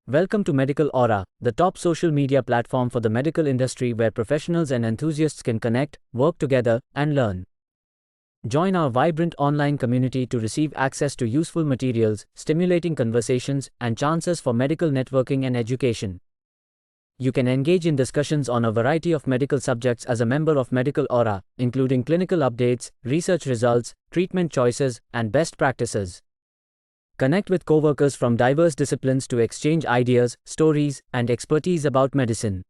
Welcome to Medical Aura, the top social media platform for the medical industry where professionals and enthusiasts can connect, work together, and learn. Join our vibrant online community to receive access to useful materials, stimulating conversations, and chances for medical networking and education. You can engage in discussions on a variety of medical subjects as a member of Medical Aura, including clinical updates, research results, treatment choices, and best practices. Connect with co-workers from diverse disciplines to exchange ideas, stories, and expertise about medicine.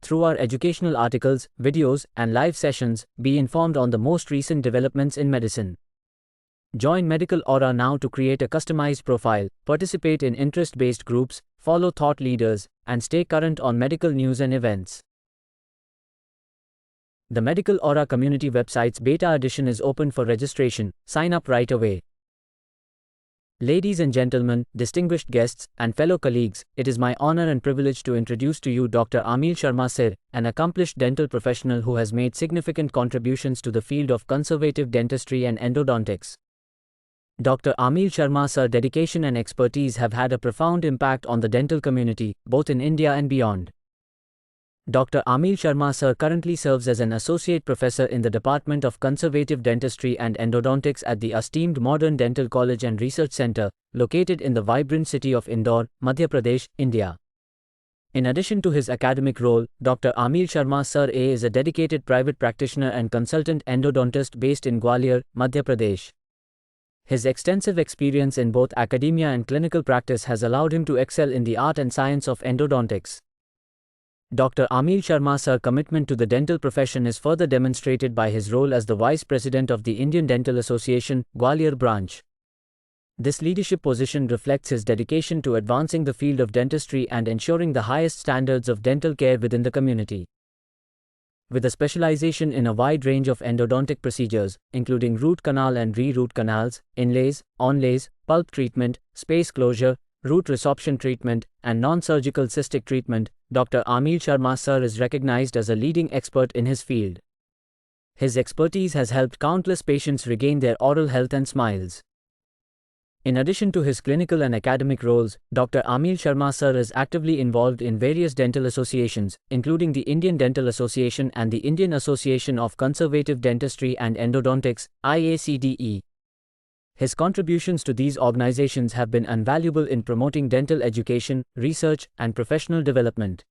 Through our educational articles, videos, and live sessions, be informed on the most recent developments in medicine. Join Medical Aura now to create a customized profile, participate in interest-based groups, follow thought leaders, and stay current on medical news and events. The Medical Aura community website's beta edition is open for registration. Sign up right away. Ladies and gentlemen, distinguished guests, and fellow colleagues, it is my honor and privilege to introduce to you Dr. Amil Sharma Sir, an accomplished dental professional who has made significant contributions to the field of conservative dentistry and endodontics. Dr. Amil Sharma Sir's dedication and expertise have had a profound impact on the dental community, both in India and beyond. Dr. Amil Sharma Sir currently serves as an associate professor in the Department of Conservative Dentistry and Endodontics at the esteemed Modern Dental College and Research Center, located in the vibrant city of Indore, Madhya Pradesh, India. In addition to his academic role, Dr. Amil Sharma Sir is a dedicated private practitioner and consultant endodontist based in Gwalior, Madhya Pradesh. His extensive experience in both academia and clinical practice has allowed him to excel in the art and science of endodontics. Dr. Amil Sharma Sir's commitment to the dental profession is further demonstrated by his role as the Vice President of the Indian Dental Association, Gwalior branch. This leadership position reflects his dedication to advancing the field of dentistry and ensuring the highest standards of dental care within the community. With a specialization in a wide range of endodontic procedures, including root canal and re-root canals, inlays, onlays, pulp treatment, space closure, root resorption treatment, and non-surgical cystic treatment, Dr. Amil Sharma Sir is recognized as a leading expert in his field. His expertise has helped countless patients regain their oral health and smiles. In addition to his clinical and academic roles, Dr. Amil Sharma Sir is actively involved in various dental associations, including the Indian Dental Association and the Indian Association of Conservative Dentistry and Endodontics, IACDE. His contributions to these organizations have been invaluable in promoting dental education, research, and professional development.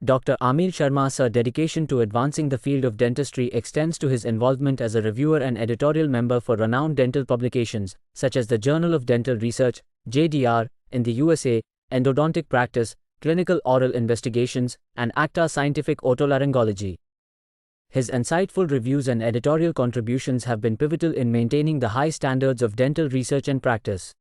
Dr. Amil Sharma Sir's dedication to advancing the field of dentistry extends to his involvement as a reviewer and editorial member for renowned dental publications, such as the Journal of Dental Research, JDR, in the USA, Endodontic Practice, Clinical Oral Investigations, and ACTA Scientific Otolaryngology. His insightful reviews and editorial contributions have been pivotal in maintaining the high standards of dental research and practice.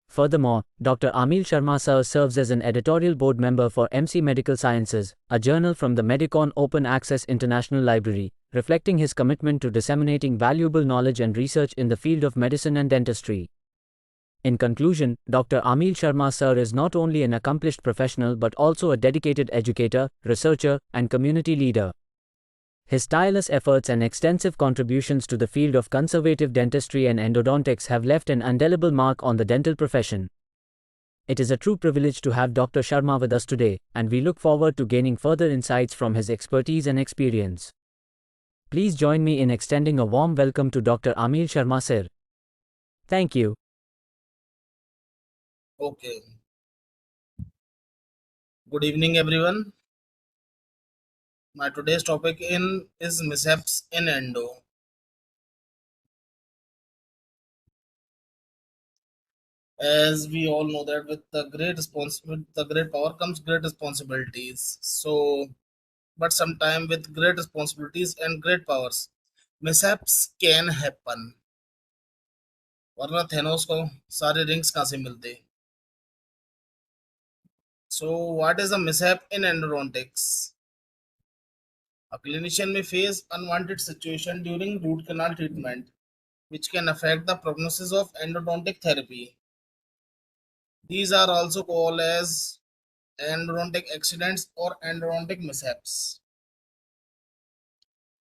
Furthermore, Dr. Amil Sharma Sir serves as an editorial board member for MC Medical Sciences, a journal from the Medicon Open Access International Library, reflecting his commitment to disseminating valuable knowledge and research in the field of medicine and dentistry. In conclusion, Dr. Amil Sharma Sir is not only an accomplished professional but also a dedicated educator, researcher, and community leader. His tireless efforts and extensive contributions to the field of conservative dentistry and endodontics have left an indelible mark on the dental profession. It is a true privilege to have Dr. Sharma with us today, and we look forward to gaining further insights from his expertise and experience. Please join me in extending a warm welcome to Dr. Amil Sharma Sir. Thank you. Okay. Good evening, everyone. My today's topic is mishaps in endo. As we all know that with the great power comes great responsibilities. But sometimes with great responsibilities and great powers, mishaps can happen. वरना Thanos को सारे rings कहाँ से मिलते? So what is a mishap in endodontics? A clinician may face unwanted situation during root canal treatment, which can affect the prognosis of endodontic therapy. These are also called as endodontic accidents or endodontic mishaps.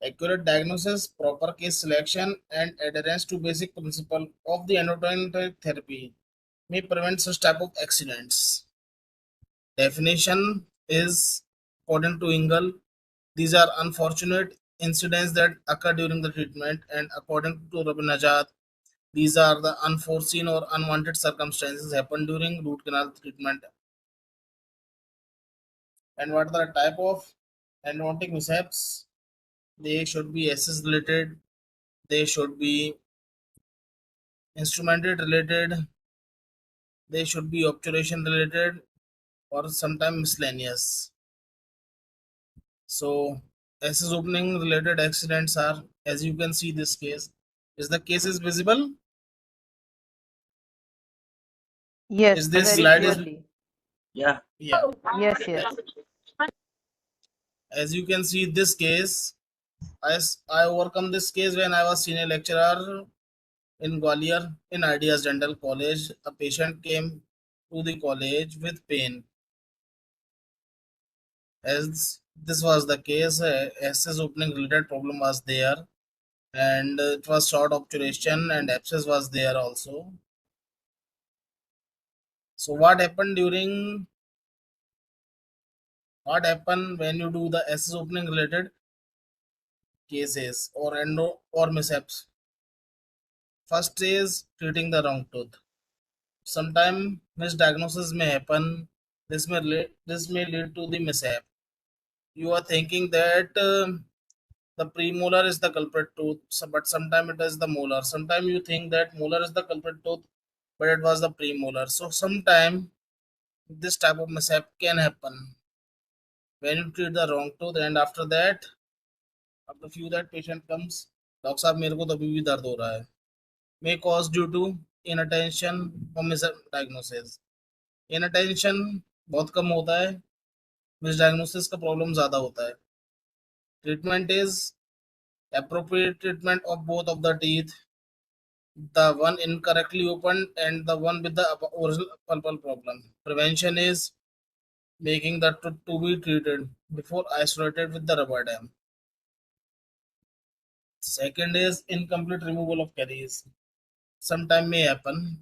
Accurate diagnosis, proper case selection, and adherence to basic principle of the endodontic therapy may prevent such type of accidents. Definition is, according to Engel, these are unfortunate incidents that occur during the treatment, and according to Rabbi Najat, these are the unforeseen or unwanted circumstances happen during root canal treatment. And what are the type of endodontic mishaps? They should be access related, they should be instrumented related, they should be obturation related, or sometimes miscellaneous. So access opening related accidents are, as you can see this case. Is the case is visible? Yes, Is this very slide is clearly. Yeah. yeah. Yes, yes. As you can see this case, I overcome this case when I was senior lecturer in Gwalior in Ideas Dental College. A patient came to the college with pain. As this was the case, access opening related problem was there, and it was short obturation and abscess was there also. So what happened when you do the access opening related cases or endo or mishaps? First is treating the wrong tooth. Sometimes misdiagnosis may happen. This may lead to the mishap. You are thinking that the premolar is the culprit tooth, but sometimes it is the molar. Sometimes you think that molar is the culprit tooth, but it was the premolar. So sometimes this type of mishap can happen when you treat the wrong tooth, and after few that patient comes, doctor साहब मेरे को तो अभी भी दर्द हो रहा है. May cause due to inattention or misdiagnosis. Inattention बहुत कम होता है, misdiagnosis का प्रॉब्लम ज़्यादा होता है. Treatment is appropriate treatment of both of the teeth, the one incorrectly opened and the one with the original pulpal problem. Prevention is making the tooth to be treated before isolated with the rubber dam. Second is incomplete removal of caries. Sometime may happen.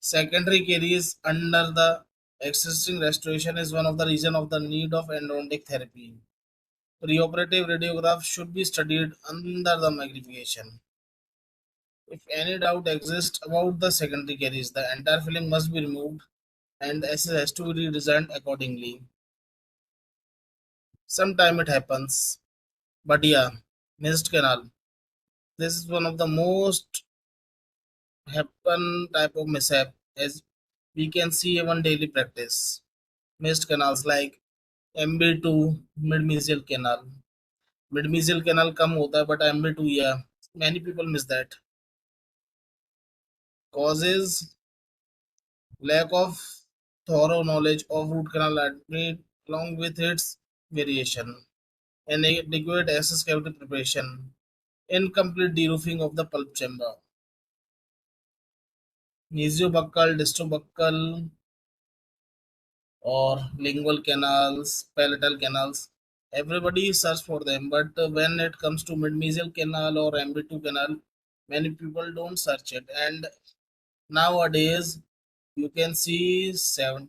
Secondary caries under the existing restoration is one of the reason of the need of endodontic therapy. Preoperative radiograph should be studied under the magnification. If any doubt exists about the secondary caries, the entire filling must be removed and the SS has to be redesigned accordingly. Sometime it happens, but yeah, missed canal. This is one of the most happen type of mishap as we can see even daily practice. Missed canals like MB2 mid-mesial canal. Mid-mesial canal कम होता है but MB2 yeah, many people miss that. Causes lack of thorough knowledge of root canal anatomy along with its variation. Inadequate access cavity preparation. Incomplete deroofing of the pulp chamber. Mesiobuccal, distobuccal, or lingual canals, palatal canals. Everybody search for them, but when it comes to mid-mesial canal or MB2 canal, many people don't search it. And nowadays, you can see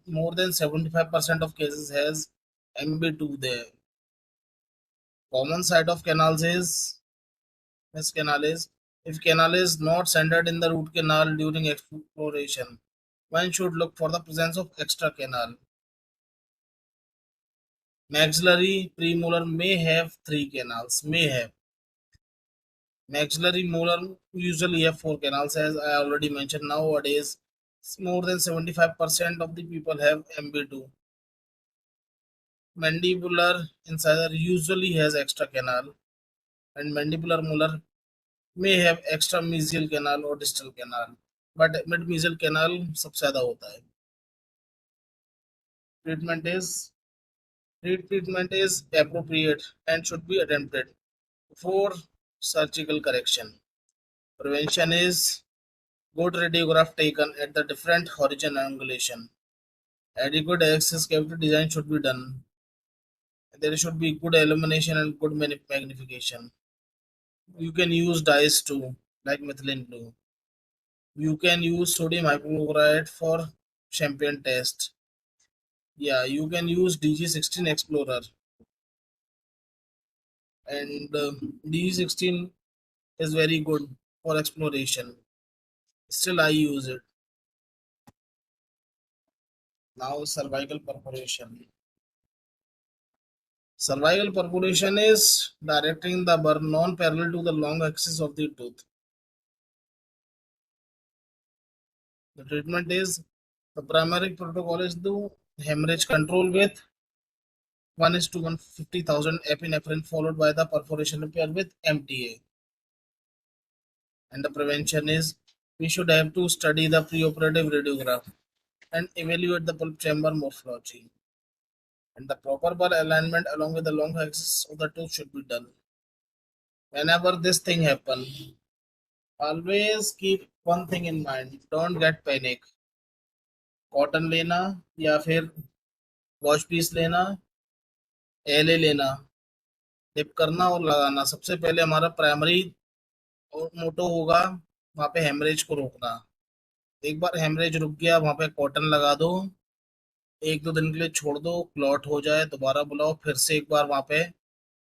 more than 75% of cases has MB2 there. Common site of canals is this canal is if canal is not centered in the root canal during exploration, one should look for the presence of extra canal. Maxillary premolar may have 3 canals. May have maxillary molar usually have 4 canals, as I already mentioned. Nowadays, more than 75% of the people have MB2. Mandibular incisor usually has extra canal, and mandibular molar may have extra mesial canal or distal canal, but mid mesial canal सबसे ज़्यादा होता है. Treatment is treatment is appropriate and should be attempted before surgical correction. Prevention is good radiograph taken at the different horizon angulation. Adequate access cavity design should be done. There should be good illumination and good magnification. You can use dyes too, like methylene blue. You can use sodium hypochlorite for champagne test. Yeah, you can use DG16 Explorer, and DG16 is very good for exploration. Still, I use it. Now, cervical perforation. Cervical perforation is directing the burn non-parallel to the long axis of the tooth. The treatment is, the primary protocol is the hemorrhage control with 1 is to 150,000 epinephrine followed by the perforation repair with MTA. And the prevention is, we should have to study the preoperative radiograph and evaluate the pulp chamber morphology. And the proper burr alignment along with the long axis of the tooth should be done. Whenever this thing happens, always keep one thing in mind, don't get panic. Cotton लेना या फिर wash piece लेना, एले लेना, dip करना और लगाना। सबसे पहले हमारा प्राइमरी और मोटो होगा वहाँ पे हेमरेज को रोकना। एक बार हेमरेज रुक गया वहाँ पे कॉटन लगा दो, 1-2 दिन के लिए छोड़ दो, क्लॉट हो जाए दोबारा बुलाओ, फिर से एक बार वहाँ पे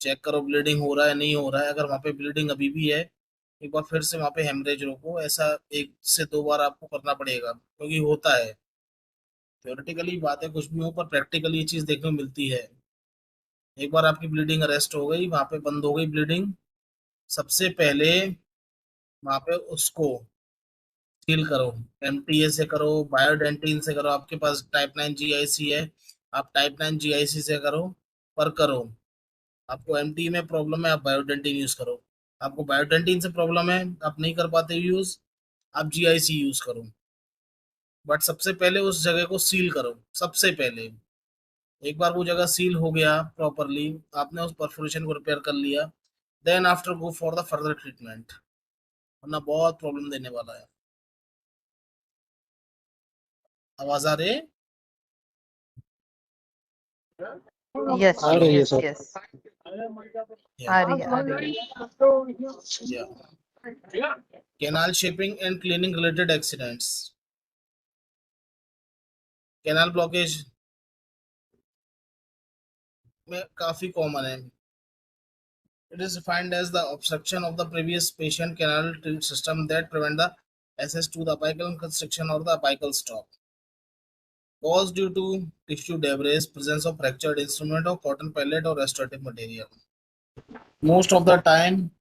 चेक करो ब्लीडिंग हो रहा है नहीं हो रहा है। अगर वहाँ पे ब्लीडिंग अभी भी है, एक बार फिर से वहाँ पे हेमरेज रोको। ऐसा 1 से 2 बार आपको करना पड़ेगा क्योंकि होता है। थ्योरेटिकली बातें कुछ भी हो पर प्रैक्टिकली ये चीज़ देखने को मिलती है। एक बार आपकी ब्लीडिंग अरेस्ट हो गई, वहाँ पे बंद हो गई ब्लीडिंग, सबसे पहले वहाँ पे उसको सील करो। एमटीए से करो, बायोडेंटिन से करो, आपके पास टाइप 9 जीआईसी है, आप टाइप 9 जीआईसी से करो, पर करो। आपको एमटी में प्रॉब्लम है, आप बायोडेंटिन यूज करो। आपको बायोडेंटिन से प्रॉब्लम है, आप नहीं कर पाते यूज, आप जीआईसी यूज करो। बट सबसे पहले उस जगह को सील करो। सबसे पहले एक बार वो जगह सील हो गया प्रॉपरली, आपने उस परफोरेशन को रिपेयर कर लिया, then after go for the further treatment, वरना बहुत प्रॉब्लम देने वाला है। आवाज आ रही है? Yes, आ रही है yes, सर। yes. Yeah, आ रही है. yeah. Canal shaping and cleaning related accidents. Canal blockage में काफी कॉमन है। It is defined as the obstruction of the previous patient canal system that prevent the access to the apical constriction or the apical stop. Caused due to tissue debris, presence of fractured instrument or cotton pellet or restorative material. Most of the time,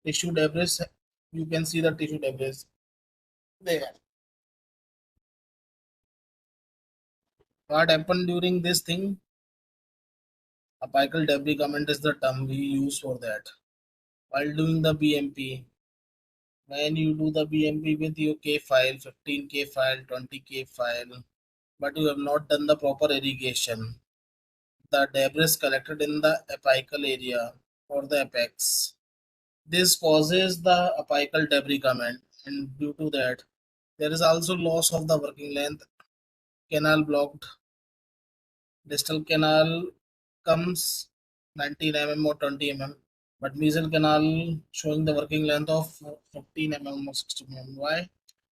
tissue debris, you can see the tissue debris there. What happened during this thing? Apical debris comment is the term we use for that. While doing the BMP, when you do the BMP with your K file, 15K file, 20K file, but you have not done the proper irrigation, the debris collected in the apical area or the apex. This causes the apical debris comment, and due to that, there is also loss of the working length. Canal blocked. Distal canal comes 19 mm or 20 mm, but mesial canal showing the working length of 15 mm or 60 mm. Why?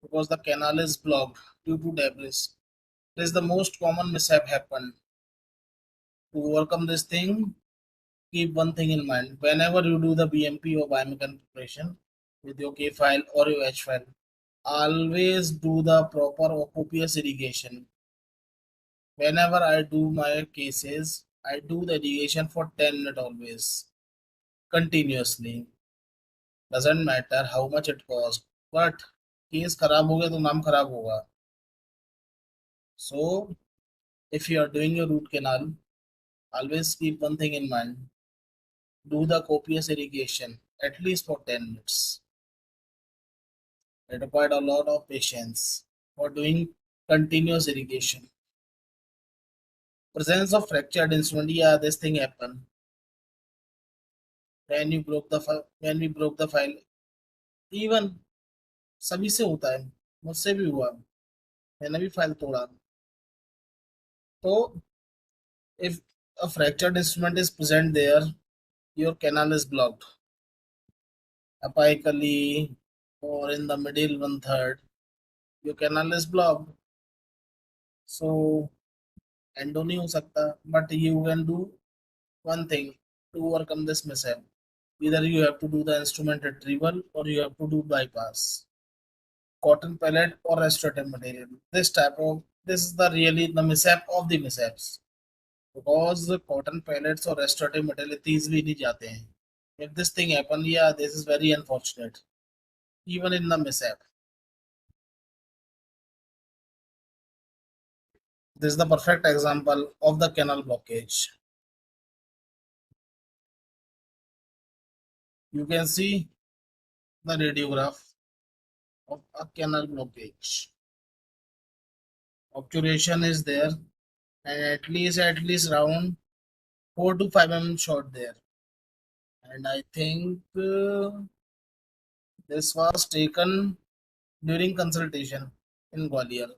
Because the canal is blocked due to debris. This is the most common mishap happen. To overcome this thing, keep one thing in mind. Whenever you do the BMP or biomechanical preparation with your K file or your H file, always do the proper or copious irrigation. Whenever I do my cases, I do the irrigation for 10 minutes always, continuously. Doesn't matter how much it costs, but case खराब हो गया तो नाम खराब होगा. So if you are doing your root canal, always keep one thing in mind. Do the copious irrigation at least for 10 minutes. It required a lot of patience for doing continuous irrigation. Presence of fractured instrument, yeah, this thing happened. When you broke the when we broke the file, even सभी से होता है, मुझसे भी हुआ, मैंने भी file तोड़ा। तो if a fractured instrument is present there, your canal is blocked apically, or in the middle 1/3, your canal is blocked. So endo नहीं हो सकता, but you can do one thing to overcome this mishap. Either you have to do the instrument retrieval or you have to do bypass. Cotton pellet or restorative material. This is the really the mishap of the mishaps. Because the cotton pellets or restorative material इतनी easily नहीं जाते हैं. If this thing happen, yeah, this is very unfortunate. Even in the mishap. This is the perfect example of the canal blockage. You can see the radiograph of a canal blockage. Obturation is there, and at least around 4 to 5 short there. And I think this was taken during consultation in Gwalior.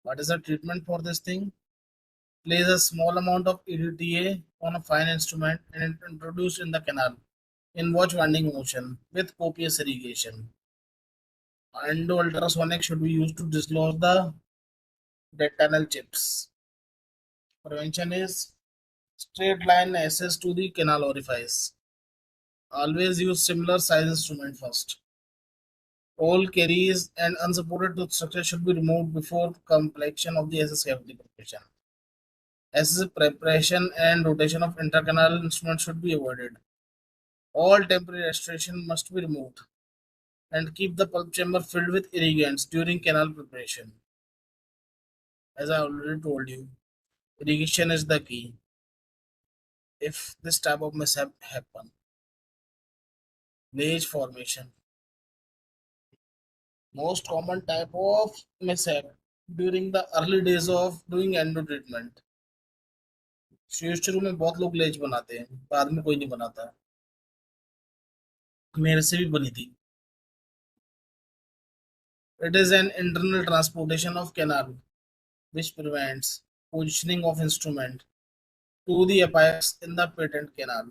What is the treatment for this thing? Place a small amount of EDTA on a fine instrument and introduce in the canal in watch winding motion with copious irrigation. Endo ultrasonic should be used to dislodge the dentinal chips. Prevention is straight line access to the canal orifice. Always use similar size instrument first. All caries and unsupported tooth structure should be removed before completion of the SS cavity preparation. SS preparation and rotation of intercanal instruments should be avoided. All temporary restoration must be removed and keep the pulp chamber filled with irrigants during canal preparation. As I already told you, irrigation is the key if this type of mishap happen. Ledge formation. Most common type of mishap during the early days of doing endo treatment. शुरू में बहुत लोग लेज बनाते हैं, बाद में कोई नहीं बनाता. मेरे से भी बनी थी. It is an internal transportation of canal which prevents positioning of instrument to the apex in the patent canal.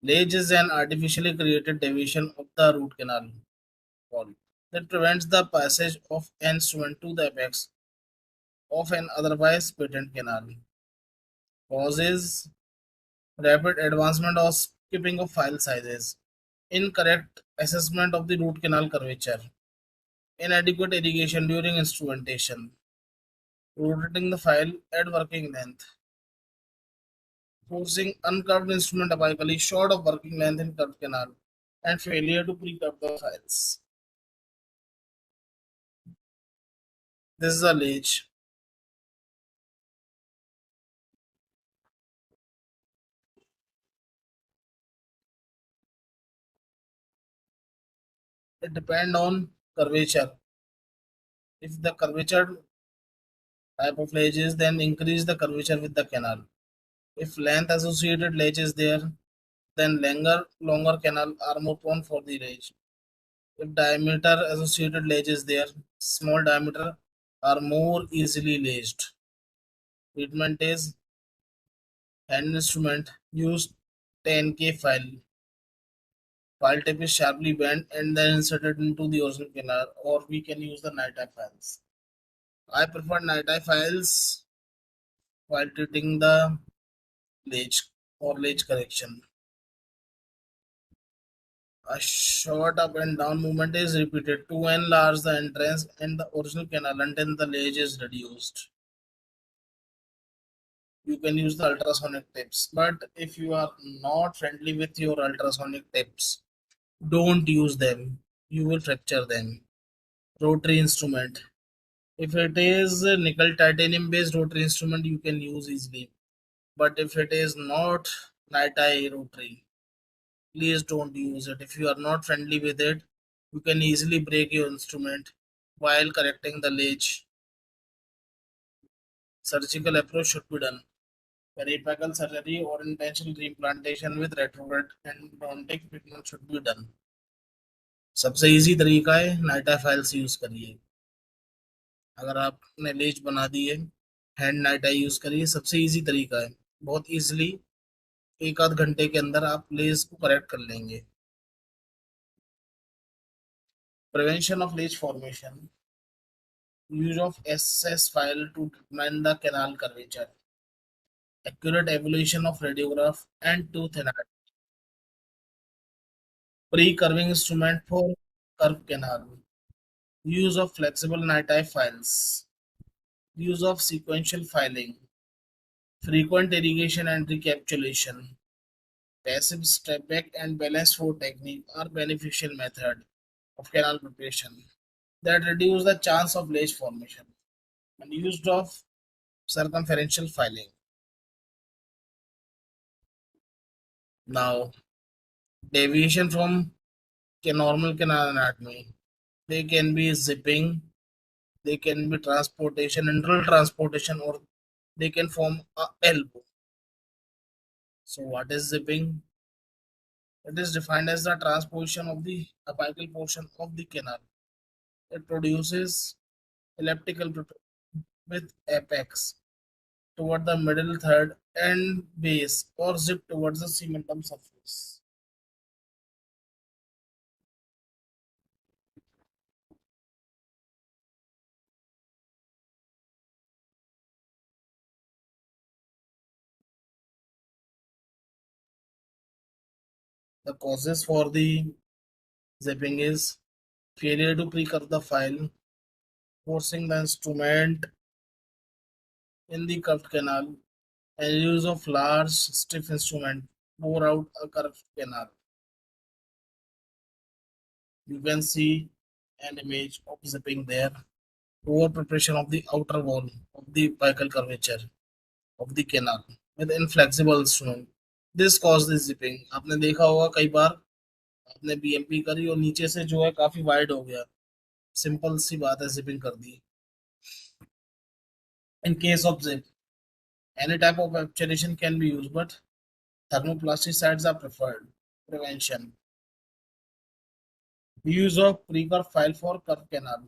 Ledge is an artificially created deviation of the root canal wall that prevents the passage of an instrument to the apex of an otherwise patent canal. Causes rapid advancement or skipping of file sizes, incorrect assessment of the root canal curvature, inadequate irrigation during instrumentation, rotating the file at working length, forcing uncurved instrument apically short of working length in curved canal, and failure to pre-curve the files. This is a ledge. It depends on curvature. If the curvature type of ledge is, then increase the curvature with the canal. If length associated ledge is there, then longer canal are more prone for the ledge. If diameter associated ledge is there, small diameter are more easily ledged. Treatment is hand instrument. Use 10K file. File tip is sharply bent and then inserted into the original canal, or we can use the night eye files. I prefer night eye files while treating the ledge or ledge correction. A short up and down movement is repeated to enlarge the entrance and the original canal until the ledge is reduced. You can use the ultrasonic tips, but if you are not friendly with your ultrasonic tips, don't use them. You will fracture them. Rotary instrument. If it is a nickel titanium based rotary instrument, you can use easily. But if it is not night eye rotary, please don't use it. If you are not friendly with it, you can easily break your instrument while correcting the ledge. Surgical approach should be done. Periapical surgery or intentional reimplantation with retrograde endodontic treatment should be done. सबसे easy तरीका है नाइटा files use करिए. अगर आपने लेज बना दी है, hand नाइटा use करिए, सबसे इजी तरीका है. बहुत इजीली 1 आध घंटे के अंदर आप लेज को करेक्ट कर लेंगे. Prevention of leech formation. Use of SS file to determine the canal curvature. Accurate evaluation of radiograph and tooth anatomy. Pre-curving instrument for curved canal. Use of flexible NITI files. Use of sequential filing. Frequent irrigation and recapitulation. Passive step back and balance foot technique are beneficial method of canal preparation that reduce the chance of ledge formation. And used of circumferential filing. Now, deviation from normal canal anatomy. They can be zipping, they can be transportation, internal transportation, or they can form a elbow. So, what is zipping? It is defined as the transposition of the apical portion of the canal. It produces elliptical with apex toward the middle third and base or zip towards the cementum surface. The causes for the zipping is failure to pre-curve the file, forcing the instrument in the curved canal, and use of large stiff instrument bore out a curved canal. You can see an image of zipping there. Over preparation of the outer wall of the apical curvature of the canal with inflexible instrument. This cause the zipping. आपने देखा होगा कई बार आपने BMP करी और नीचे से जो है काफी वाइड हो गया. सिंपल सी बात है, zipping कर दी. In case of zip, any type of obturation can be used, but thermoplasticides are preferred. Prevention. Use of pre-curve file for curved canal.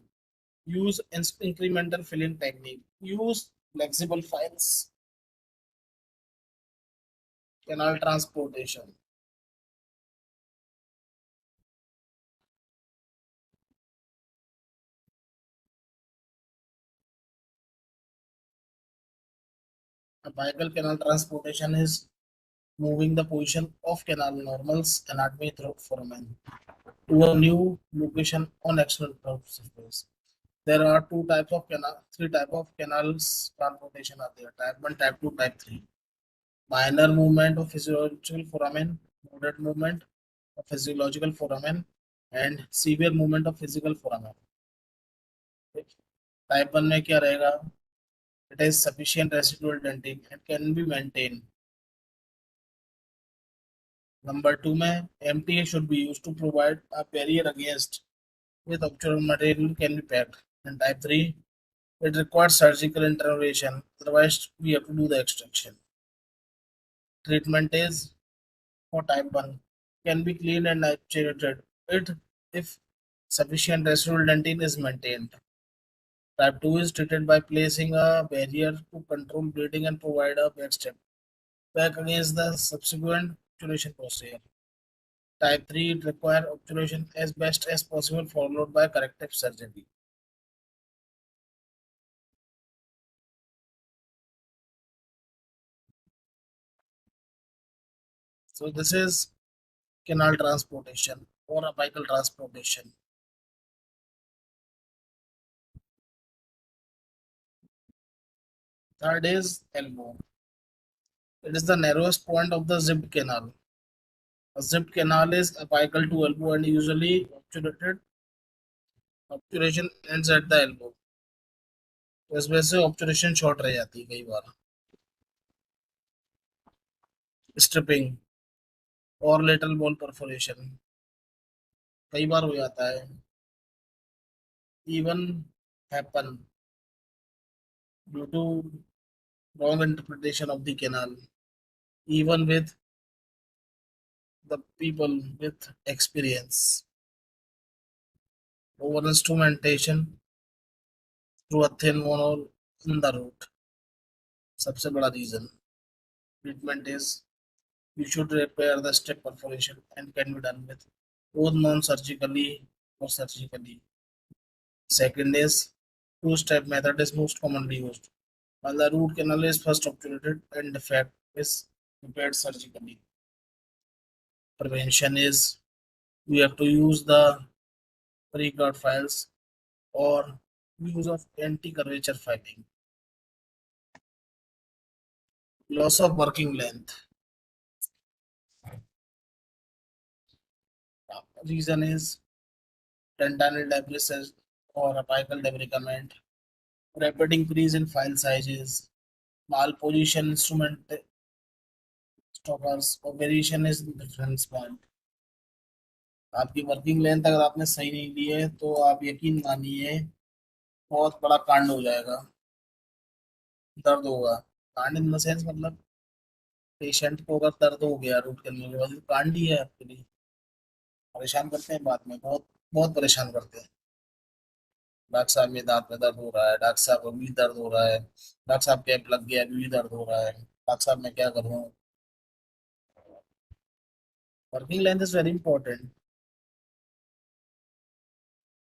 Use incremental filling technique. Use flexible files. Canal transportation. Apical canal transportation is moving the position of canal normals anatomy through foramen to a new location on external surface. There are three type of canals transportation are there. Type 1, type 2, type 3. Minor movement of physiological foramen, moderate movement of physiological foramen, and severe movement of physical foramen. Type 1 में क्या रहेगा? It is sufficient residual dentin and can be maintained. Number 2 में MTA should be used to provide a barrier against with obtural material can be packed. And type 3, it requires surgical intervention, otherwise we have to do the extraction. Treatment is for type 1 can be cleaned and saturated it if sufficient residual dentin is maintained. Type 2 is treated by placing a barrier to control bleeding and provide a backstep back against the subsequent obturation procedure. Type 3 it requires obturation as best as possible followed by corrective surgery. So this is canal transportation or apical transportation. Third is elbow. It is the narrowest point of the zipped canal. A zipped canal is apical to elbow and usually obturation ends at the elbow. तो इस वजह से ऑब्चुरेशन short रह जाती है कई बार. Stripping और लेटरल बॉल परफोरेशन कई बार हो जाता है. Even happen due to wrong interpretation of the canal, even with the people with experience. Over instrumentation through a thin wall in the root सबसे बड़ा reason. Treatment is you should repair the step perforation and can be done with both non-surgically or surgically. Second is two-step method is most commonly used. While the root canal is first obturated and defect is repaired surgically. Prevention is we have to use the pre-cut files or use of anti-curvature filing. Loss of working length. Reason is dentinal debris or apical debridement, rapid increase in file sizes, malposition instrument stoppers और variation is difference point. आपकी working length अगर आपने सही नहीं ली है तो आप यकीन मानिए बहुत बड़ा कांड हो जाएगा, दर्द होगा. कांड इन द सेंस मतलब पेशेंट को अगर दर्द हो गया रूट कैनाल के बाद कांड ही है आपके लिए. परेशान करते हैं बाद में, बहुत बहुत परेशान करते हैं. डॉक्टर साहब में दांत में दर्द हो रहा है, डॉक्टर साहब अभी भी दर्द हो रहा है, डॉक्टर साहब कैप लग गया अभी भी दर्द हो रहा है, डॉक्टर साहब मैं क्या करूँ. Working length is very important.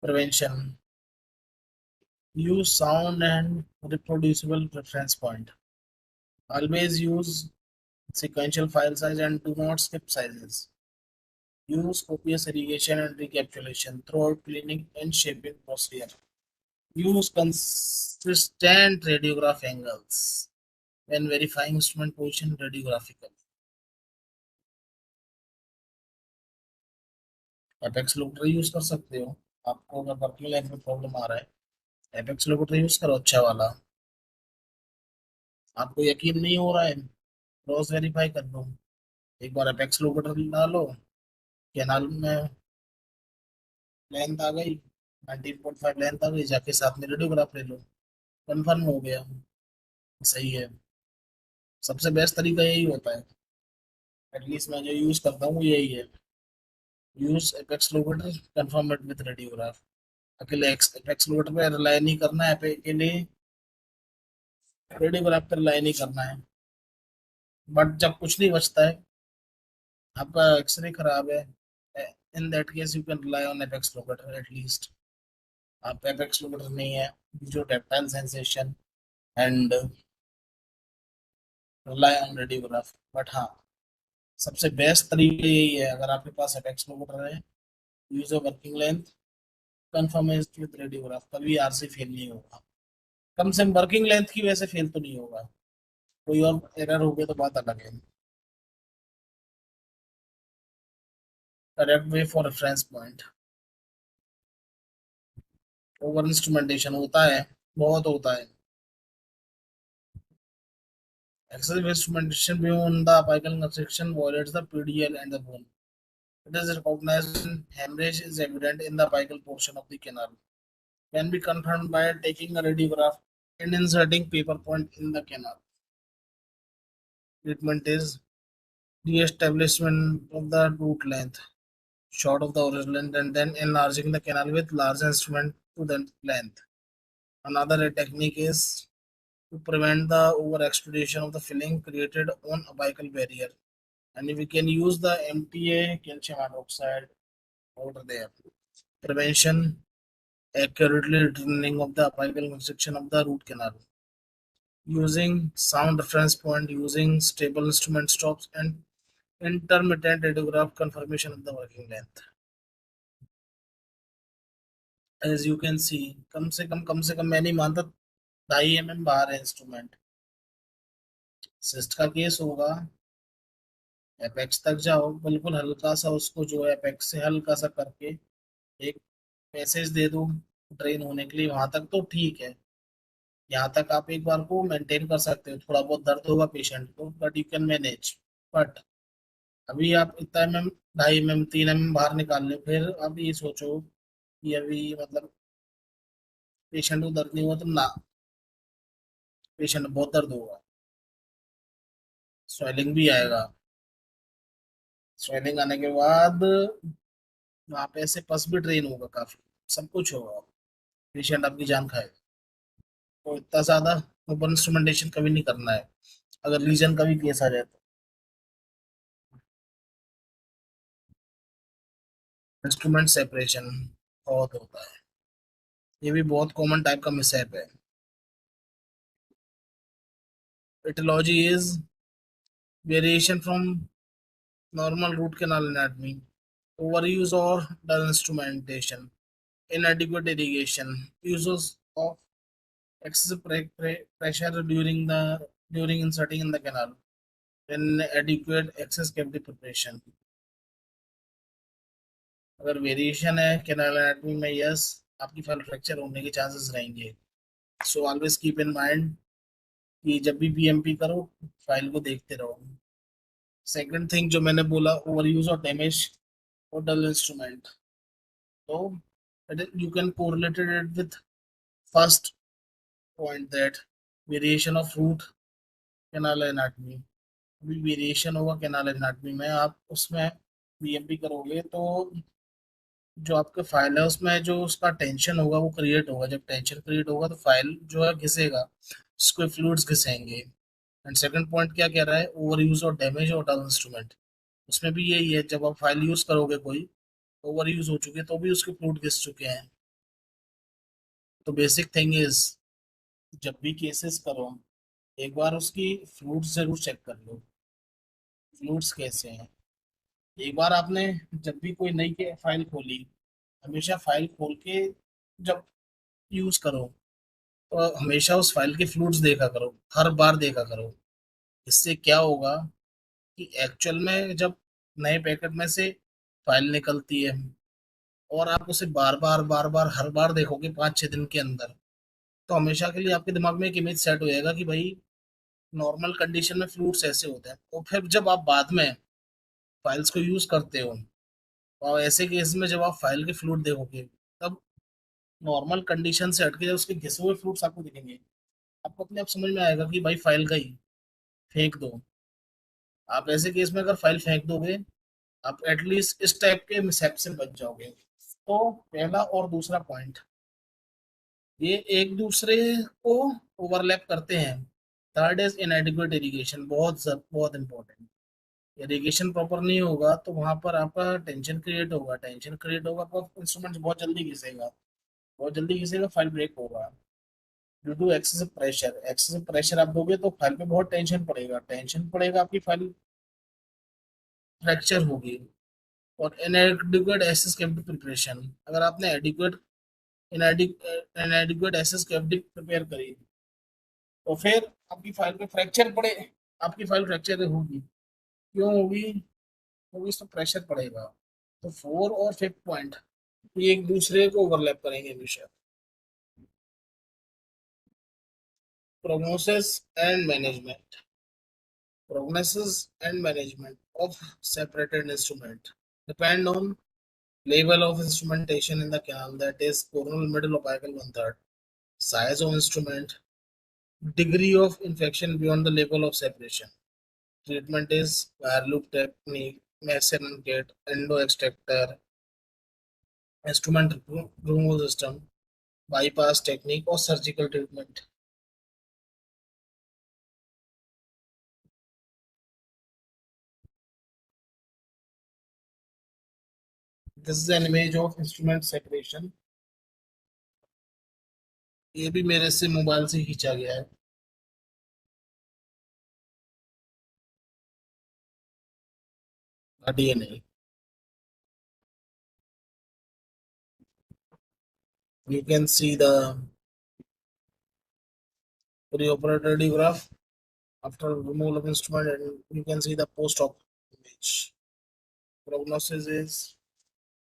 Prevention. Use sound and reproducible reference point. Always use sequential file size and do not skip sizes. Use copious irrigation and recapitulation throughout cleaning and shaping procedure. Use consistent radiograph angles when verifying instrument position radiographically. Apex locator use कर सकते हो. आपको अगर working life में problem आ रहा है apex locator use करो अच्छा वाला. आपको यकीन नहीं हो रहा है क्रॉस वेरीफाई कर लो. एक बार एपेक्स लोकेटर डालो, कैनाल में लेंथ आ गई 19.5 लेंथ आ गई, जाके साथ में रेडियोग्राफ ले लो, कंफर्म हो गया सही है. सबसे बेस्ट तरीका यही होता है, एटलीस्ट मैं जो यूज करता हूँ यही है. Use apex locator, confirm it with radiograph. अकेले एपेक्स लोकेटर पे रिलाई नहीं करना है, अकेले रेडियोग्राफ पे रिलाई नहीं करना है. बट जब कुछ नहीं बचता है, आपका एक्सरे खराब है, in that case you can rely on apex locator at least. आप एपेक्स लोकेटर नहीं है, जो tactile sensation and rely on radiograph. But हाँ, सबसे बेस्ट तरीका यही है, अगर आपके पास एपेक्स लोकेटर है use a working length, confirm with radiograph, कभी आरसी फेल नहीं होगा. कम से कम वर्किंग लेंथ की वजह से फेल तो नहीं होगा, कोई और एरर हो गया तो बात अलग है. Correct way for reference point. Over instrumentation होता है, बहुत होता है. Excessive instrumentation beyond the apical construction violates the PDL and the bone. It is recognized when hemorrhage is evident in the apical portion of the canal. Can be confirmed by taking a radiograph and inserting paper point in the canal. Treatment is re-establishment of the root length, short of the original length, and then enlarging the canal with large instrument to the length. Another technique is to prevent the overextrusion of the filling created on apical barrier. And we can use the MTA calcium hydroxide over there. Prevention, accurately returning of the apical construction of the root canal. Using sound reference point, using stable instrument stops, and intermittent radiograph confirmation of the working length. As you can see, कम से कम मैं नहीं मानता 2.5 mm बाहर है instrument. Cyst का case होगा, apex तक जाओ, बिल्कुल हल्का सा उसको जो है एपेक्स से हल्का सा करके एक पैसेज दे दो ड्रेन होने के लिए, वहां तक तो ठीक है. यहाँ तक आप एक बार को मेंटेन कर सकते हो, थोड़ा बहुत दर्द होगा पेशेंट को but you can manage. But अभी आप इतना एम 2.5 mm 3 mm बाहर निकाल लो, फिर आप ये सोचो कि अभी मतलब पेशेंट को दर्द नहीं हुआ तो ना, पेशेंट बहुत दर्द होगा, स्वेलिंग भी आएगा. स्वेलिंग आने के बाद वहाँ पे ऐसे पस भी ड्रेन होगा, काफी सब कुछ होगा, पेशेंट आपकी जान खाएगा. तो इतना ज्यादा ओपन इंस्ट्रूमेंटेशन कभी नहीं करना है. अगर रीजन का भी केस आ जाए तो। इंस्ट्रूमेंट सेपरेशन बहुत होता है, ये भी बहुत कॉमन टाइप का मिसहैप है। Aetiology is variation from normal root canal anatomy, overuse or dull instrumentation, inadequate irrigation, uses of excessive pressure during inserting in the canal, inadequate access cavity preparation। अगर variation है canal anatomy में, yes, आपकी file fracture होने के chances रहेंगे। So always keep in mind कि जब भी बीएमपी करो, फाइल को देखते रहो। सेकंड थिंग जो मैंने बोला, ओवर यूज और डैमेज और डल इंस्ट्रूमेंट, तो you can correlate it with first point, that variation of root canal anatomy। अभी वेरिएशन होगा कैनाल एनाटमी में, आप उसमें बीएमपी करोगे तो जो आपके फाइल है उसमें जो उसका टेंशन होगा वो क्रिएट होगा। जब टेंशन क्रिएट होगा तो फाइल जो है घिसेगा, उसको फ्लूइड्स घिसेंगे। एंड सेकंड पॉइंट क्या कह रहा है, ओवर यूज और डैमेज और डल इंस्ट्रूमेंट, उसमें भी यही है, जब आप फाइल यूज करोगे कोई, ओवर यूज हो चुकी है तो भी उसके फ्लूइड घिस चुके हैं। तो बेसिक थिंग इज, जब भी केसेस करो, एक बार उसकी फ्लूइड्स जरूर चेक कर लो, फ्लूइड्स कैसे हैं। एक बार आपने जब भी कोई नई के फाइल खोली, हमेशा फाइल खोल के जब यूज करो तो हमेशा उस फाइल के फ्लूइड्स देखा करो, हर बार देखा करो। इससे क्या होगा कि एक्चुअल में जब नए पैकेट में से फाइल निकलती है और आप उसे बार बार हर बार देखोगे 5-6 दिन के अंदर, तो हमेशा के लिए आपके दिमाग में एक इमेज सेट हो जाएगा कि भाई नॉर्मल कंडीशन में फ्लूइड्स ऐसे होते हैं। तो फिर जब आप बाद में फाइल्स को यूज करते हो, और ऐसे केस में जब आप फाइल के फ्लूइड देखोगे, तब नॉर्मल कंडीशन से हटके जब उसके घिसे हुए फ्लूइड्स आपको दिखेंगे, आपको अपने आप समझ में आएगा कि भाई फाइल गई, फेंक दो। आप ऐसे केस में अगर फाइल फेंक दोगे, आप एटलीस्ट इस टाइप के मिसहैप से बच जाओगे। तो पहला और दूसरा पॉइंट, ये एक दूसरे को ओवरलैप करते हैं। थर्ड इज इनएडिक्वेट इरिगेशन, बहुत इंपॉर्टेंट। इरिगेशन प्रॉपर नहीं होगा तो वहां पर आपका टेंशन क्रिएट होगा, टेंशन क्रिएट होगा तो इंस्ट्रूमेंट बहुत जल्दी घिसेगा, बहुत जल्दी घिसेगा, फाइल ब्रेक होगा। ड्यू टू एक्सेसिव प्रेशर आप दोगे तो फाइल पे बहुत टेंशन पड़ेगा, टेंशन पड़ेगा, आपकी फाइल फ्रैक्चर होगी। और इनएडिक्वेट एसेस कैविटी प्रिपरेशन, अगर आपने adequate inadequate access cavity prepare करी तो फिर आपकी फाइल पे फ्रैक्चर पड़े, आपकी फाइल फ्रैक्चर होगी। क्यों होगी? क्योंकि इस पर प्रेशर पड़ेगा। तो फोर और फिफ्थ पॉइंट ये एक दूसरे को ओवरलैप करेंगे हमेशा। Prognosis and management, prognosis and management of separated instrument depend on level of instrumentation in the canal, that is coronal, middle, apical, one third, size of instrument, degree of infection beyond the level of separation. Treatment is wire loop technique, Mason and gate, endo extractor, instrument removal system, bypass technique or surgical treatment. This is an image of instrument separation। ये भी मेरे से mobile से खींचा गया है। DNA, you can see the preoperative radiograph after removal of instrument, and you can see the post-op image. Prognosis is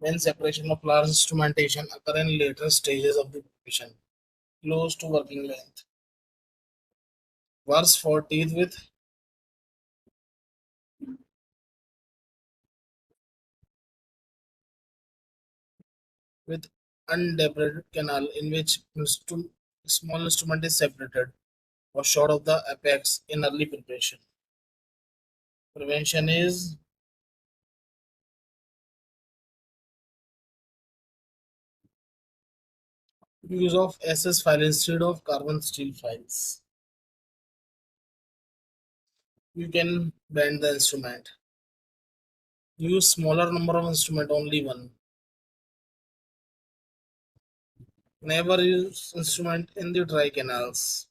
when separation of large instrumentation occur in later stages of the patient, close to working length. Worse for teeth with undeprecated canal in which small instrument is separated or short of the apex in early preparation. Prevention is use of SS file instead of carbon steel files. You can bend the instrument. Use smaller number of instrument, only one. Never use instrument in the dry canals.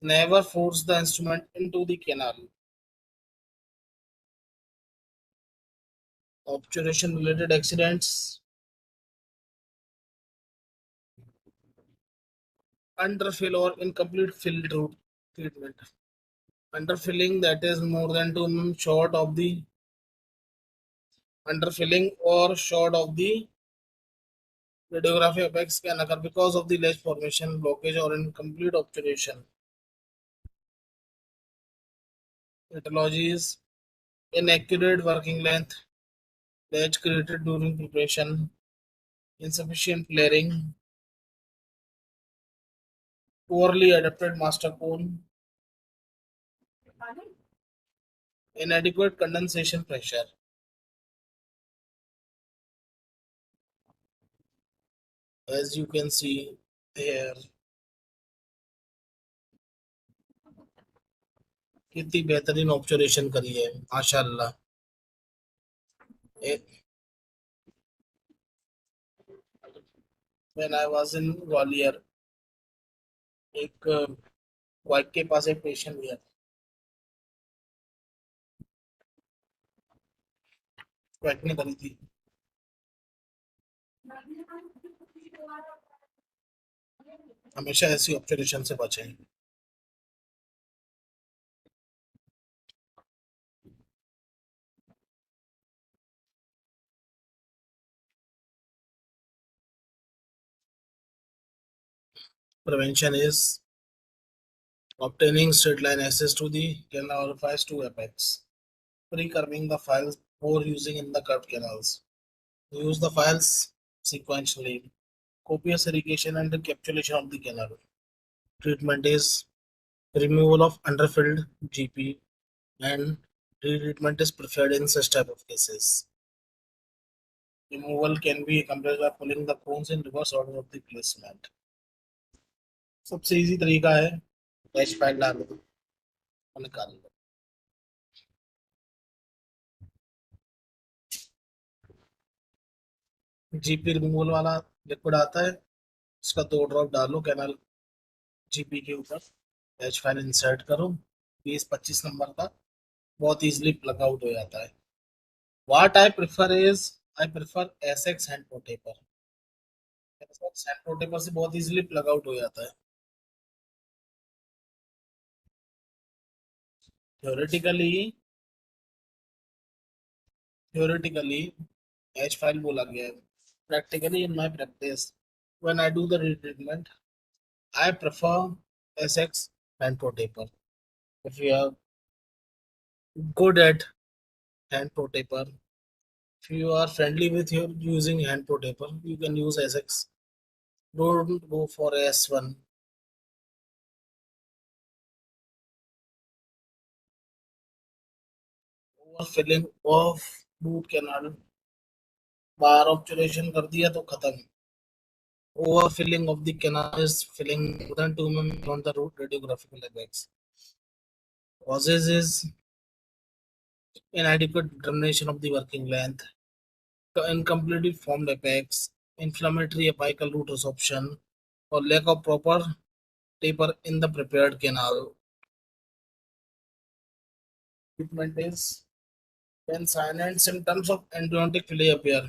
Never force the instrument into the canal. Obturation related accidents. Underfill or incomplete fill treatment. Underfilling, that is more than 2 mm short of the underfilling or short of the radiography apex, can occur because of the ledge formation, blockage, or incomplete obturation. Etiologies: inaccurate working length, ledge created during preparation, insufficient flaring, poorly adapted master cone, inadequate condensation pressure. As you can see here, कितनी बेहतरीन observation करी है माशाल्लाह. When I was in Gwalior, एक वाइक के पास एक patient गया, वाइक ने करी थी. हमेशा ऐसी ऑब्जर्वेशन से बचें. Prevention is obtaining straight line access to the canal orifice to apex, pre-curving the files before using in the curved canals. Use the files sequentially. Copious irrigation and encapsulation of the canal. Treatment is removal of underfilled GP, and retreatment is preferred in such type of cases. Removal can be accomplished by pulling the cones in reverse order of the placement. सबसे easy तरीका है dash pad डालो और निकाल लो. GP removal वाला liquid आता है, इसका 2 ड्रॉप डालो कैनल जीपी के ऊपर, डैश फाइल इंसर्ट करो, 20-25 नंबर का, बहुत इजीली प्लग आउट हो जाता है. What I prefer SX hand ProTaper. SX hand ProTaper से बहुत इजीली प्लग आउट हो जाता है. theoretically एच फाइल बोला गया है. Practically in my practice, when I do the retreatment, I prefer SX hand pro taper. If you are good at hand pro taper, if you are friendly with your using hand pro taper, you can use SX. Don't go for S1. Overfilling of root canal, bar obturation कर दिया तो खत्म. Overfilling of the canal is filling more than 2 mm on the root radiographical apex. Causes is inadequate determination of the working length, incompletely formed apex, inflammatory apical root resorption, or lack of proper taper in the prepared canal. Treatment is when signs and symptoms of endodontic fillet appear.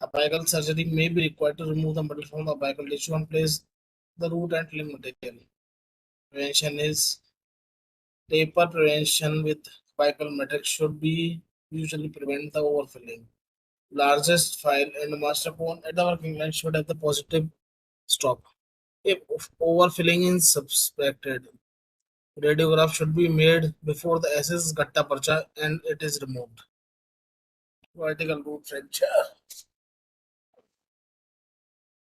Apical surgery may be required to remove the metal from the apical tissue and place the root and filling material. Prevention is taper prevention with apical matrix should be usually prevent the overfilling. Largest file and master cone at the working line should have the positive stop. If overfilling is suspected, radiograph should be made before the SS gatta parcha and it is removed. Vertical root fracture.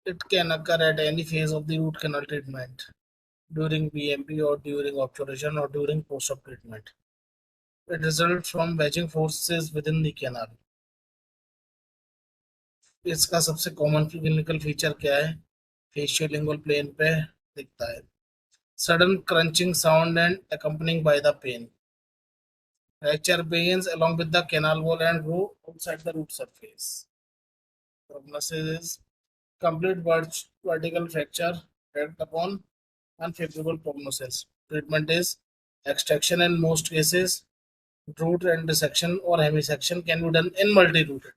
It can occur at any phase of the root canal treatment, during BMP or during obturation or during post-op treatment. It results from wedging forces within the canal. इसका सबसे common clinical feature क्या है? Facial lingual plane पे दिखता है. sudden crunching sound and accompanying by the pain. Fracture begins along with the canal wall and grow outside the root surface. Prognosis is complete vertical fracture react upon unfavorable prognosis. Treatment is extraction in most cases. Root and dissection or hemisection can be done in multi-rooted.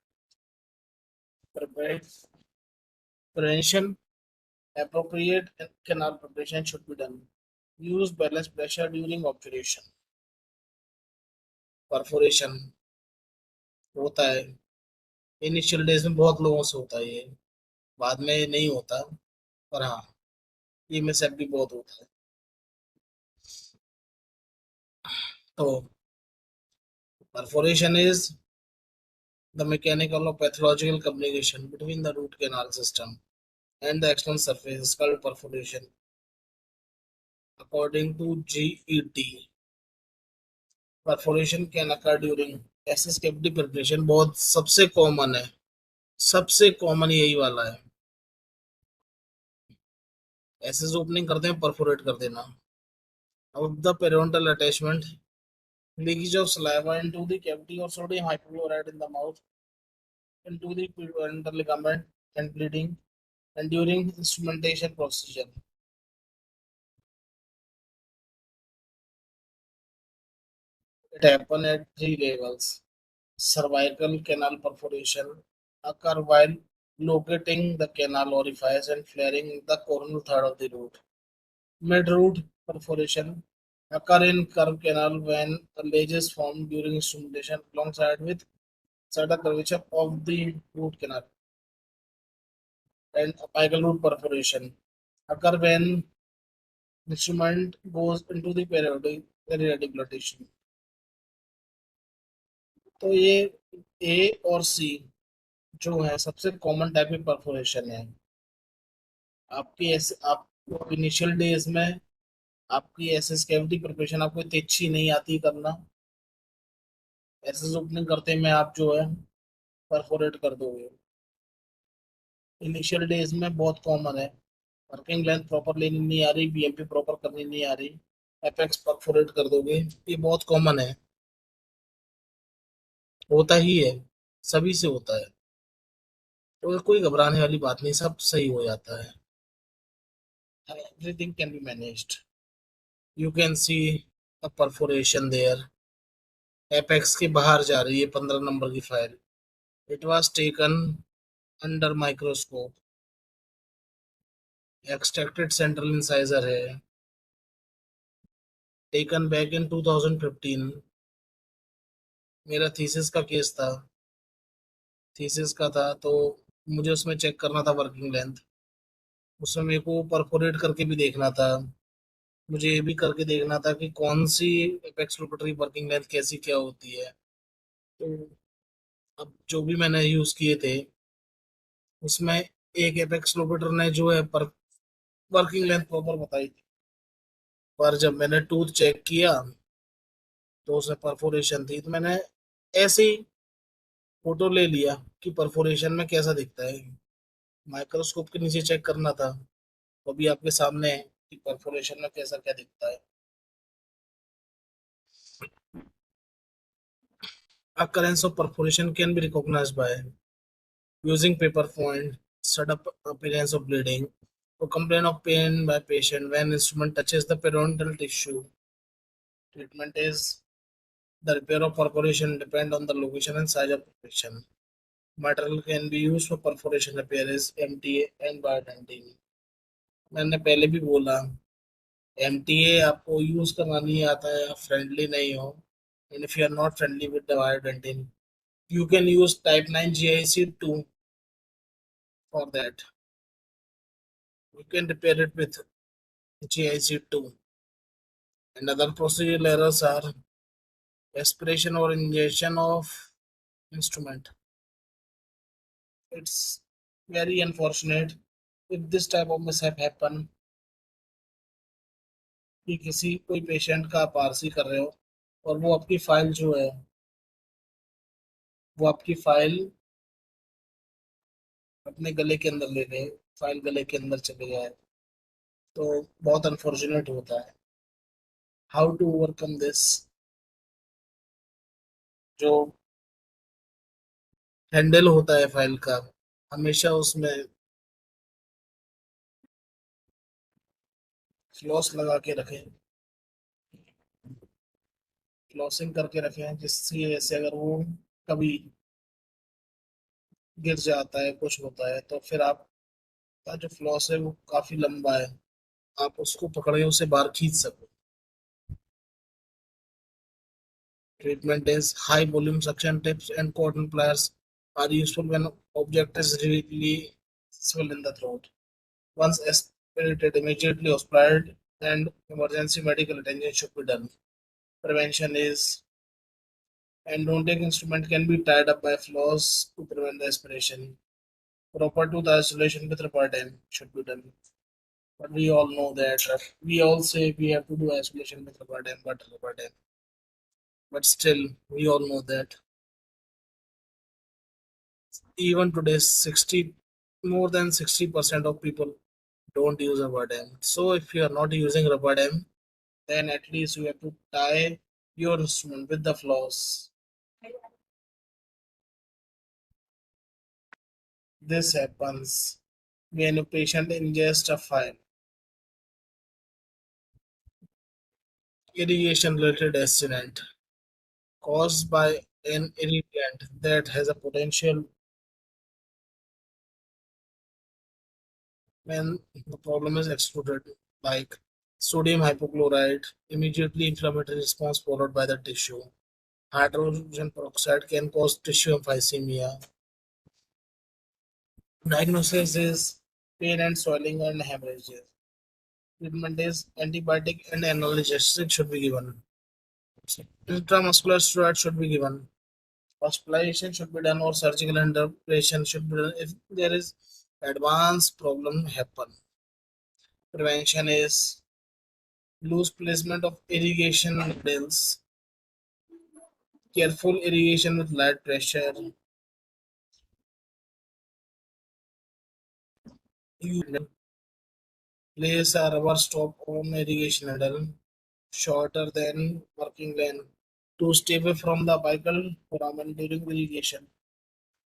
Prevention, appropriate canal preparation should be done. Use balanced pressure during obturation. Perforation होता है initial days में, बहुत लोगों से होता है ये, बाद में नहीं होता, पर हाँ ये मिसहैप भी बहुत होता है. तो perforation is the mechanical or pathological communication between the root canal system and the external surface is called perforation. According to GET, perforation can occur during SS cavity preparation. बहुत सबसे कॉमन है, सबसे common यही वाला है. SS opening करते हैं, perforate कर देना. अब the periodontal attachment, leakage of saliva into the cavity or sodium hypochlorite in the mouth into the periodontal ligament and bleeding, and during instrumentation procedure. It happens at three levels. Cervical canal perforation occur while locating the canal orifice and flaring the coronal third of the root. Mid-root perforation occur in curved canal when the ledge is formed during instrumentation alongside with certain curvature of the root canal. And apical root perforation occur when instrument goes into the periarticulation. तो ये ए और सी जो है सबसे common type की perforation है. आपकी ऐसे आप इनिशियल डेज में आपकी एसएस कैविटी प्रिपरेशन आपको इतनी अच्छी नहीं आती करना. एसएस ओपनिंग करते में आप जो है परफोरेट कर दोगे. इनिशियल डेज में बहुत कॉमन है. वर्किंग लेंथ प्रॉपर लेनी नहीं आ रही, बीएमपी प्रॉपर करनी नहीं आ रही, एपेक्स परफोरेट कर दोगे, ये बहुत कॉमन है, होता ही है, सभी से होता है. तो कोई घबराने वाली बात नहीं, सब सही हो जाता है. Everything can be managed. You can see a perforation there. Apex के बाहर जा रही है 15 नंबर की file. It was taken under microscope. Extracted central incisor है. Taken back in 2015. मेरा थीसिस का केस था, थीसिस का था, तो मुझे उसमें चेक करना था वर्किंग लेंथ. उसमें मेरे को परफोरेट करके भी देखना था, मुझे ये भी करके देखना था कि कौन सी एपेक्स लोकेटरी वर्किंग लेंथ कैसी क्या होती है. तो अब जो भी मैंने यूज किए थे उसमें एक एपेक्स लोकेटर ने जो है पर वर्किंग लेंथ प्रॉपर बताई थी, पर जब मैंने टूथ चेक किया तो उसमें परफोरेशन थी. तो मैंने ऐसे ही फोटो ले लिया कि परफोरेशन में कैसा दिखता है. माइक्रोस्कोप के नीचे चेक करना था, वो भी आपके सामने है कि परफोरेशन में कैसा क्या दिखता है. Occurrence of perforation can be recognized by using paper point, sudden appearance of bleeding, or complaint of pain by patient when instrument touches the periodontal tissue. Treatment is the repair of perforation depend on the location and size of perforation. Material can be used for perforation repair is MTA and biodentin. मैंने पहले भी बोला, MTA आपको use करना नहीं आता है, आप फ्रेंडली नहीं हो, and if you are not friendly with the biodentin, you can use type 9 GIC2 for that. You can repair it with GIC2. And other procedural errors are aspiration or ingestion of instrument. It's very unfortunate if this type of mishap happen कि किसी कोई patient का आप RC कर रहे हो और वो आपकी फाइल जो है वो आपकी फाइल अपने गले के अंदर ले गए, फाइल गले के अंदर चले जाए, तो बहुत अनफॉर्चुनेट होता है. How to overcome this? जो हैंडल होता है फाइल का, हमेशा उसमें फ्लॉस लगा के रखें, फ्लॉसिंग करके रखें, जिससे ऐसे अगर वो कभी गिर जाता है, कुछ होता है, तो फिर आपका जो फ्लॉस है वो काफी लंबा है, आप उसको पकड़ के उसे बाहर खींच सको. Treatment is high volume suction tips and cotton pliers are useful when object is really swell in the throat. Once aspirated, immediately aspired and emergency medical attention should be done. Prevention is endodontic instrument can be tied up by floss to prevent the aspiration. Proper tooth isolation with rubber dam should be done. But we all know that we all say we have to do isolation with rubber dam, but rubber dam. But still, we all know that even today 60 more than 60% of people don't use rubber dam. So if you are not using rubber dam, then at least you have to tie your instrument with the floss. This happens when a patient ingests a file irrigation related accident caused by an irritant that has a potential. When the problem is excluded, like sodium hypochlorite, immediately inflammatory response followed by the tissue. Hydrogen peroxide can cause tissue emphysema. Diagnosis is pain and swelling and hemorrhages. Treatment is antibiotic and analgesic should be given. Intramuscular steroid should be given. Hospitalization should be done or surgical intervention should be done if there is advanced problem happen. Prevention is loose placement of irrigation needles, careful irrigation with light pressure, you place a rubber stop on irrigation needle shorter than working length to stay away from the apical foramen during irrigation.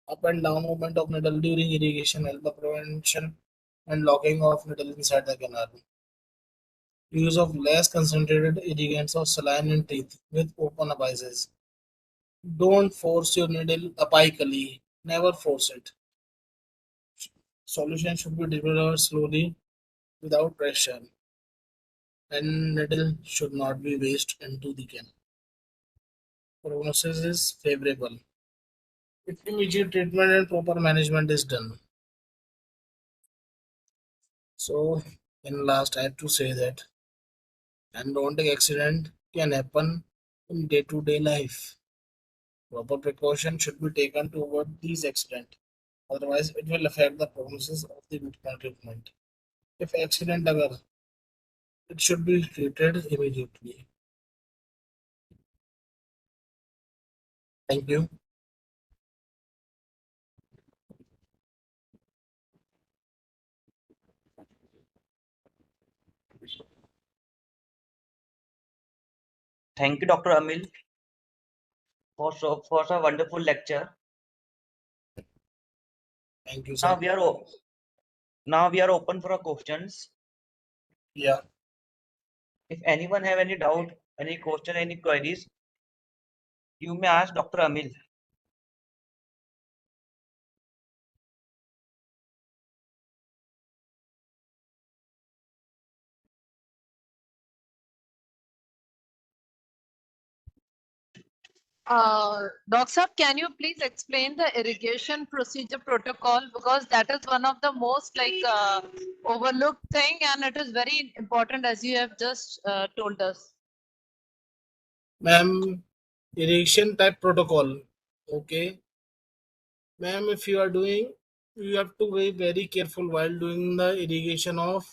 Up and down movement of needle during irrigation help the prevention and locking of needle inside the canal. Use of less concentrated irrigants or saline in teeth with open apices. Don't force your needle apically. Never force it. Solution should be delivered slowly without pressure, and needle should not be wasted into the canal. Prognosis is favorable if immediate treatment and proper management is done. So, in last, I have to say that endodontic accident can happen in day-to-day life. Proper precaution should be taken to avoid these accidents. Otherwise, it will affect the prognosis of the root canal treatment. If accident occurs, it should be treated immediately. Thank you. Thank you, Dr. Amil, for a wonderful lecture. Thank you, Now sir. we are now we are open for questions. Yeah. If anyone have any doubt, any question, any queries, you may ask Dr. Amil. Doc Sahab, can you please explain the irrigation procedure protocol, because that is one of the most overlooked thing, and it is very important as you have just told us. Ma'am, irrigation type protocol. Okay. Ma'am, if you are doing, you have to be very careful while doing the irrigation of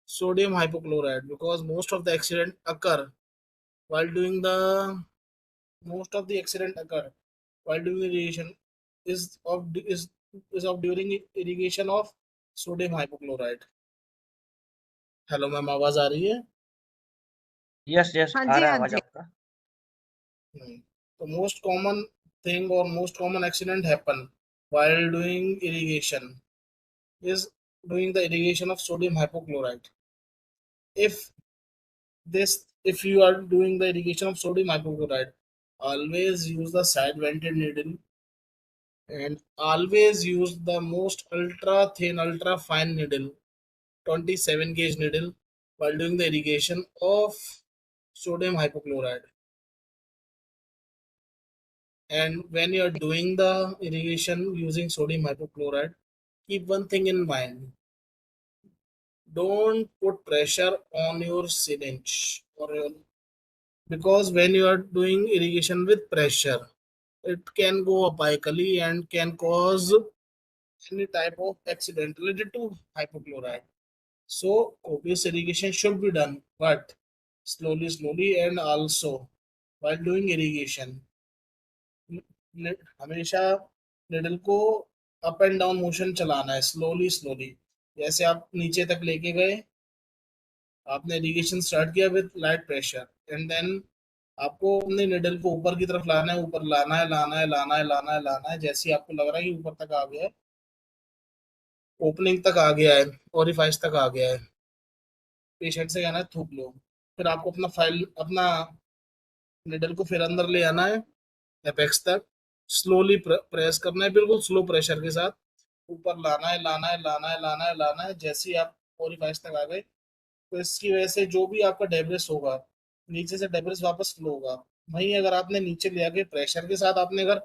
sodium hypochlorite, because while doing the most of the accident occur while doing irrigation is of during irrigation of sodium hypochlorite. Hello ma'am, आवाज आ रही है? Yes, yes, हाँ आ जी, रहा है हाँ आवाज जी। आपका। The most common thing or most common accident happen while doing irrigation is doing the irrigation of sodium hypochlorite. If if you are doing the irrigation of sodium hypochlorite, always use the side vented needle and always use the most ultra thin, ultra fine needle, 27 gauge needle, while doing the irrigation of sodium hypochlorite. And when you are doing the irrigation using sodium hypochlorite, keep one thing in mind. Don't put pressure on your syringe because when you are doing irrigation with pressure, it can go apically and can cause any type of accident related to hypochlorite. So obvious irrigation should be done, but slowly, and also while doing irrigation, हमेशा needle को up and down motion चलाना है, slowly. जैसे आप नीचे तक लेके गए, आपने इरिगेशन स्टार्ट किया with light pressure and then आपको अपने निडल को ऊपर की तरफ लाना है, ऊपर लाना है। जैसे ही आपको लग रहा है कि ऊपर तक आ गया है, ओपनिंग तक आ गया है, ओरिफाइस तक आ गया है, पेशेंट से कहना है थूक लो। फिर आपको अपना निडल को फिर अंदर ले आना है, एपेक्स तक स्लोली प्रेस करना है, बिल्कुल स्लो प्रेशर के साथ ऊपर लाना है। जैसे ही आप 45 तक आ गए, तो इसकी वजह से जो भी आपका डेब्रिस होगा, नीचे से डेब्रिस वापस फ्लो होगा। वहीं अगर आपने नीचे ले आके प्रेशर के साथ आपने अगर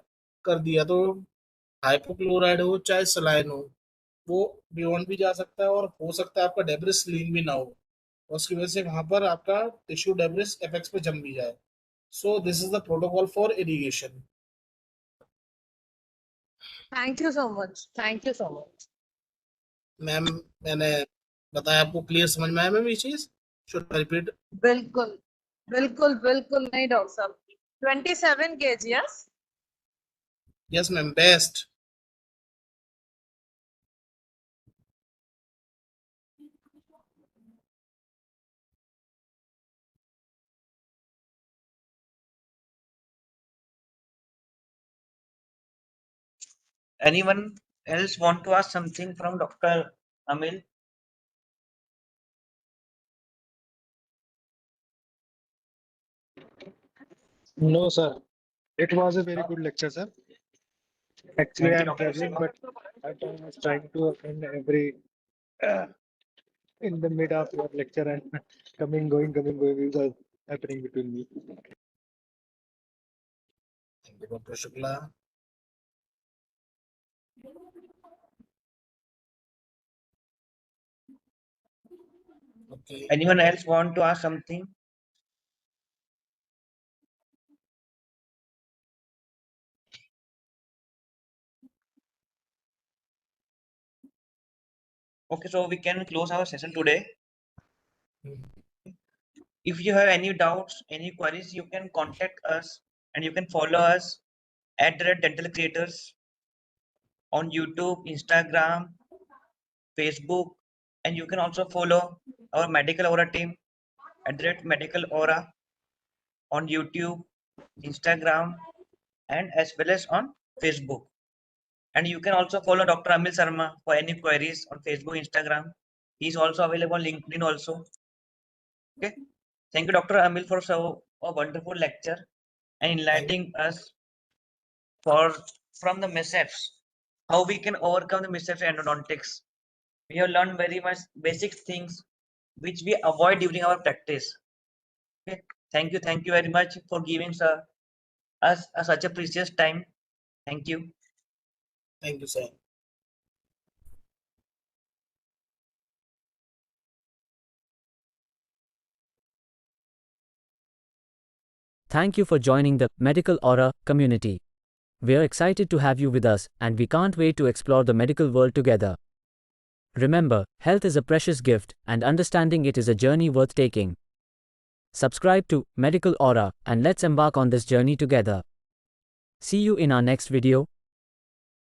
कर दिया, तो हाइपोक्लोराइड हो चाहे सलाइन हो, वो बियॉन्ड भी जा सकता है और हो सकता है आपका डेब्रिस लीन भी ना हो, और उसकी वजह से वहां पर आपका टिश्यू डेब्रिस एपेक्स पे जम भी जाए। So this is the protocol for irrigation. Thank you so much, thank you so much. Ma'am, मैंने बताया, आपको क्लियर समझ में आया मैम ये चीज? Should I repeat? बिल्कुल बिल्कुल बिल्कुल नहीं डॉक्टर साहब। 27 kg, yes. Yes ma'am, best. Anyone else want to ask something from Dr. Amil? No, sir. It was a very good lecture, sir. Actually, Thank you, I'm Dr. traveling, Sharma. but I was trying to attend every uh, in the mid of your lecture and coming, going is all happening between me. Thank you doctor Shukla. Okay, Anyone else want to ask something? Okay, so we can close our session today. If you have any doubts, any queries, you can contact us and you can follow us at the Dental Creators on YouTube, Instagram, Facebook, and you can also follow our Medical Aura team at the Medical Aura on YouTube, Instagram, and as well as on Facebook. And you can also follow Dr. Amil Sharma for any queries on Facebook, Instagram. He is also available on LinkedIn also. Okay. Thank you, Dr. Amil, for so a wonderful lecture and enlightening us for from the mishaps, how we can overcome the mishaps in endodontics. We have learned very much basic things which we avoid during our practice. Okay. Thank you very much for giving us such a precious time. Thank you. Thank you sir. Thank you for joining the Medical Aura community. We are excited to have you with us, and we can't wait to explore the medical world together. Remember, health is a precious gift, and understanding it is a journey worth taking. Subscribe to Medical Aura, and let's embark on this journey together. See you in our next video.